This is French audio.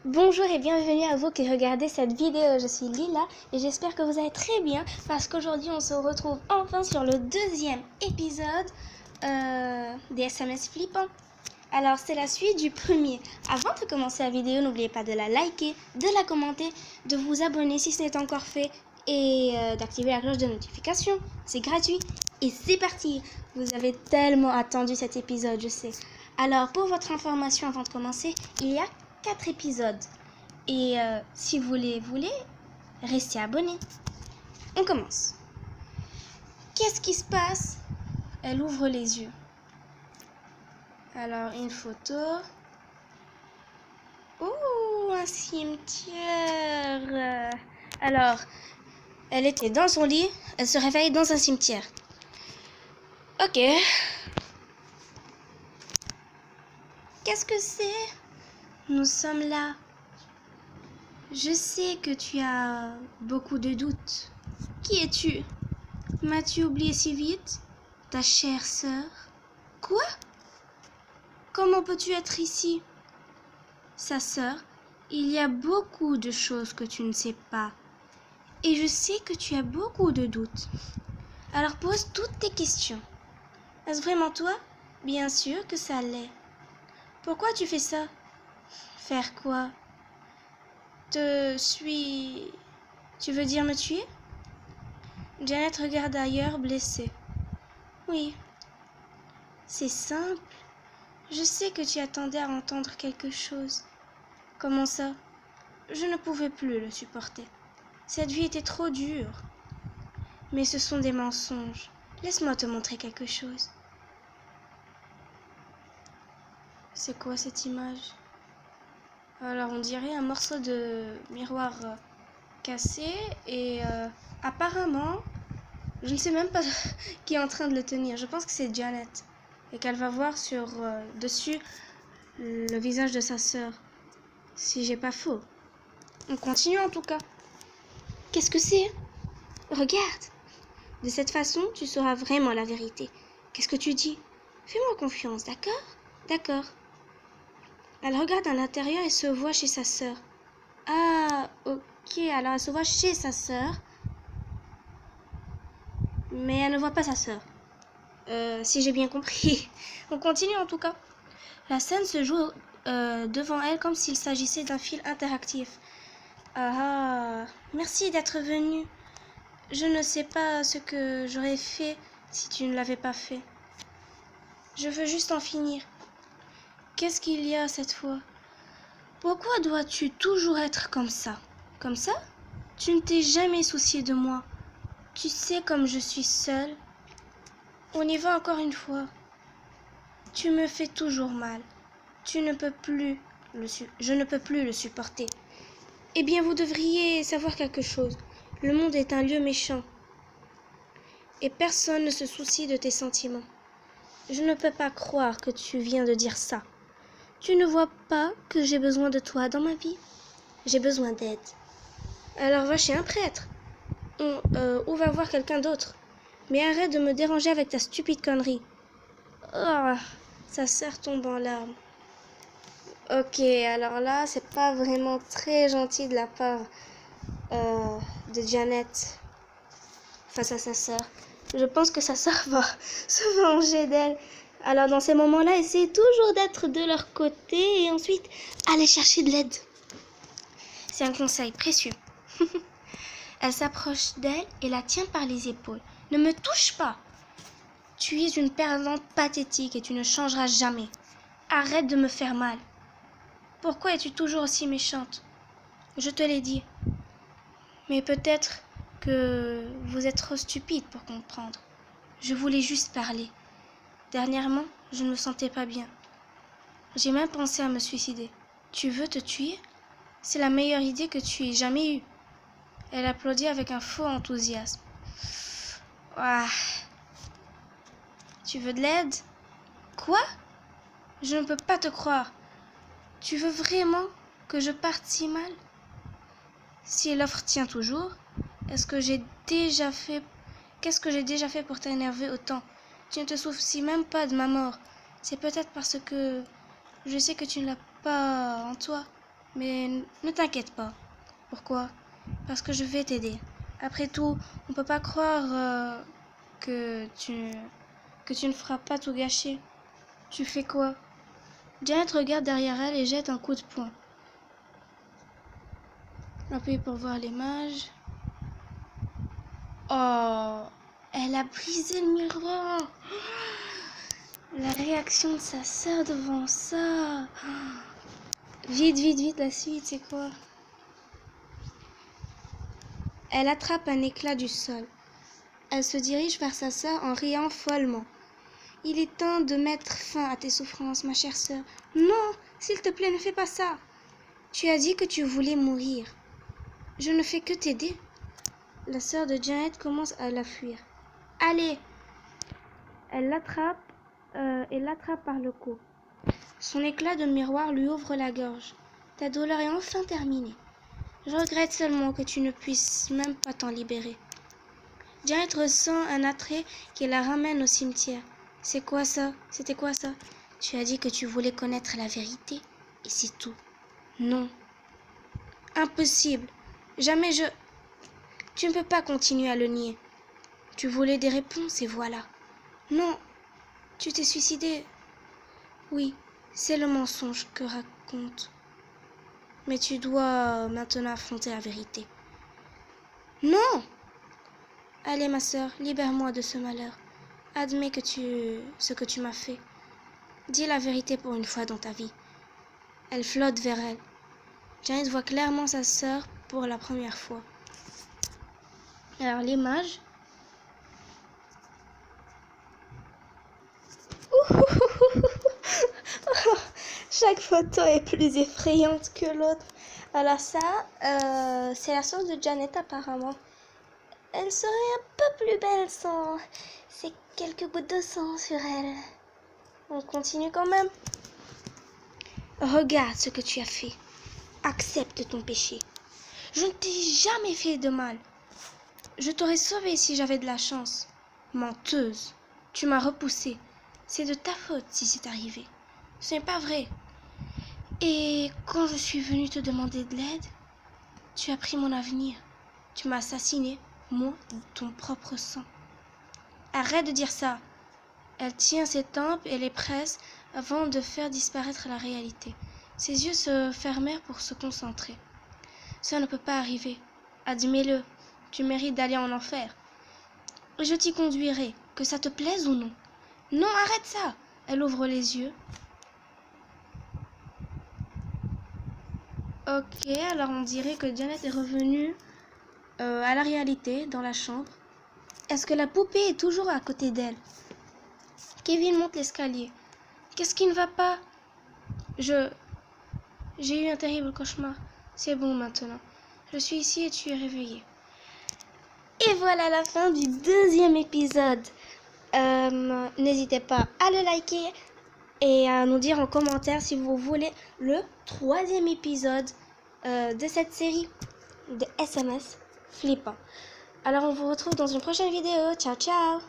Bonjour et bienvenue à vous qui regardez cette vidéo, je suis Lila et j'espère que vous allez très bien parce qu'aujourd'hui on se retrouve enfin sur le deuxième épisode des SMS flippants. Alors c'est la suite du premier. Avant de commencer la vidéo, n'oubliez pas de la liker, de la commenter, de vous abonner si ce n'est encore fait et d'activer la cloche de notification. C'est gratuit et c'est parti. Vous avez tellement attendu cet épisode, je sais. Alors pour votre information avant de commencer, il y a 4 épisodes. Et si vous voulez, restez abonnés. On commence. Qu'est-ce qui se passe? Elle ouvre les yeux. Alors, une photo. Oh, un cimetière. Alors, elle était dans son lit. Elle se réveille dans un cimetière. Ok. Qu'est-ce que c'est? Nous sommes là. Je sais que tu as beaucoup de doutes. Qui es-tu? M'as-tu oublié si vite? Ta chère sœur? Quoi? Comment peux-tu être ici? Sa sœur, il y a beaucoup de choses que tu ne sais pas. Et je sais que tu as beaucoup de doutes. Alors pose toutes tes questions. Est-ce vraiment toi? Bien sûr que ça l'est. Pourquoi tu fais ça? Faire quoi? Tu veux dire me tuer? Janet regarde ailleurs, blessée. Oui. C'est simple. Je sais que tu attendais à entendre quelque chose. Comment ça? Je ne pouvais plus le supporter. Cette vie était trop dure. Mais ce sont des mensonges. Laisse-moi te montrer quelque chose. C'est quoi cette image? Alors on dirait un morceau de miroir cassé et apparemment, je ne sais même pas qui est en train de le tenir. Je pense que c'est Janet et qu'elle va voir sur dessus le visage de sa sœur. Si j'ai pas faux. On continue en tout cas. Qu'est-ce que c'est? Regarde. De cette façon, tu sauras vraiment la vérité. Qu'est-ce que tu dis? Fais-moi confiance, d'accord? D'accord. Elle regarde à l'intérieur et se voit chez sa sœur. Ah, ok, alors elle se voit chez sa sœur. Mais elle ne voit pas sa sœur. Si j'ai bien compris. On continue en tout cas. La scène se joue devant elle comme s'il s'agissait d'un fil interactif. Ah, merci d'être venu. Je ne sais pas ce que j'aurais fait si tu ne l'avais pas fait. Je veux juste en finir. Qu'est-ce qu'il y a cette fois? Pourquoi dois-tu toujours être comme ça? Comme ça? Tu ne t'es jamais soucié de moi. Tu sais comme je suis seule. On y va encore une fois. Tu me fais toujours mal. Je ne peux plus le supporter. Eh bien, vous devriez savoir quelque chose. Le monde est un lieu méchant. Et personne ne se soucie de tes sentiments. Je ne peux pas croire que tu viens de dire ça. Tu ne vois pas que j'ai besoin de toi dans ma vie? J'ai besoin d'aide. Alors va chez un prêtre. Ou va voir quelqu'un d'autre. Mais arrête de me déranger avec ta stupide connerie. Oh, sa sœur tombe en larmes. Ok, alors là, c'est pas vraiment très gentil de la part de Janet face à sa sœur. Je pense que sa sœur va se venger d'elle. Alors dans ces moments-là, essayez toujours d'être de leur côté et ensuite aller chercher de l'aide. C'est un conseil précieux. Elle s'approche d'elle et la tient par les épaules. Ne me touche pas. Tu es une perdante pathétique et tu ne changeras jamais. Arrête de me faire mal. Pourquoi es-tu toujours aussi méchante? Je te l'ai dit. Mais peut-être que vous êtes trop stupide pour comprendre. Je voulais juste parler. Dernièrement, je ne me sentais pas bien. J'ai même pensé à me suicider. Tu veux te tuer? C'est la meilleure idée que tu aies jamais eue. Elle applaudit avec un faux enthousiasme. Ah. Tu veux de l'aide? Quoi? Je ne peux pas te croire. Tu veux vraiment que je parte si mal? Si l'offre tient toujours, qu'est-ce que j'ai déjà fait pour t'énerver autant? Tu ne te soucies même pas de ma mort. C'est peut-être parce que je sais que tu ne l'as pas en toi. Mais ne t'inquiète pas. Pourquoi? Parce que je vais t'aider. Après tout, on peut pas croire que tu ne feras pas tout gâcher. Tu fais quoi? Janet regarde derrière elle et jette un coup de poing. Appuie pour voir les mages. Oh, elle a brisé le miroir. La réaction de sa sœur devant ça. Vite, vite, vite, la suite, c'est quoi? Elle attrape un éclat du sol. Elle se dirige vers sa sœur en riant follement. Il est temps de mettre fin à tes souffrances, ma chère sœur. Non, s'il te plaît, ne fais pas ça. Tu as dit que tu voulais mourir. Je ne fais que t'aider. La sœur de Janet commence à la fuir. Allez! Elle l'attrape et l'attrape par le cou. Son éclat de miroir lui ouvre la gorge. Ta douleur est enfin terminée. Je regrette seulement que tu ne puisses même pas t'en libérer. Janet ressent un attrait qui la ramène au cimetière. C'est quoi ça? C'était quoi ça? Tu as dit que tu voulais connaître la vérité, et c'est tout. Non. Impossible. Jamais je... Tu ne peux pas continuer à le nier. Tu voulais des réponses et voilà. Non. Tu t'es suicidé. Oui, c'est le mensonge que raconte. Mais tu dois maintenant affronter la vérité. Non! Allez, ma sœur, libère-moi de ce malheur. Admets ce que tu m'as fait. Dis la vérité pour une fois dans ta vie. Elle flotte vers elle. Janet voit clairement sa sœur pour la première fois. Alors, les mages... Chaque photo est plus effrayante que l'autre. Alors ça, c'est la source de Janet apparemment. Elle serait un peu plus belle sans ces quelques gouttes de sang sur elle. On continue quand même. Regarde ce que tu as fait. Accepte ton péché. Je ne t'ai jamais fait de mal. Je t'aurais sauvée si j'avais de la chance. Menteuse, tu m'as repoussée. C'est de ta faute si c'est arrivé. Ce n'est pas vrai. Et quand je suis venue te demander de l'aide, tu as pris mon avenir. Tu m'as assassinée, moi, de ton propre sang. Arrête de dire ça. Elle tient ses tempes et les presse avant de faire disparaître la réalité. Ses yeux se fermèrent pour se concentrer. Ça ne peut pas arriver. Admets-le. Tu mérites d'aller en enfer. Je t'y conduirai, que ça te plaise ou non. Non, arrête ça. Elle ouvre les yeux. Ok, alors on dirait que Janet est revenue à la réalité, dans la chambre. Est-ce que la poupée est toujours à côté d'elle? Kevin monte l'escalier. Qu'est-ce qui ne va pas? J'ai eu un terrible cauchemar. C'est bon maintenant. Je suis ici et tu es réveillé. Et voilà la fin du deuxième épisode. N'hésitez pas à le liker et à nous dire en commentaire si vous voulez le troisième épisode de cette série de SMS flippant. Alors on vous retrouve dans une prochaine vidéo. Ciao ciao!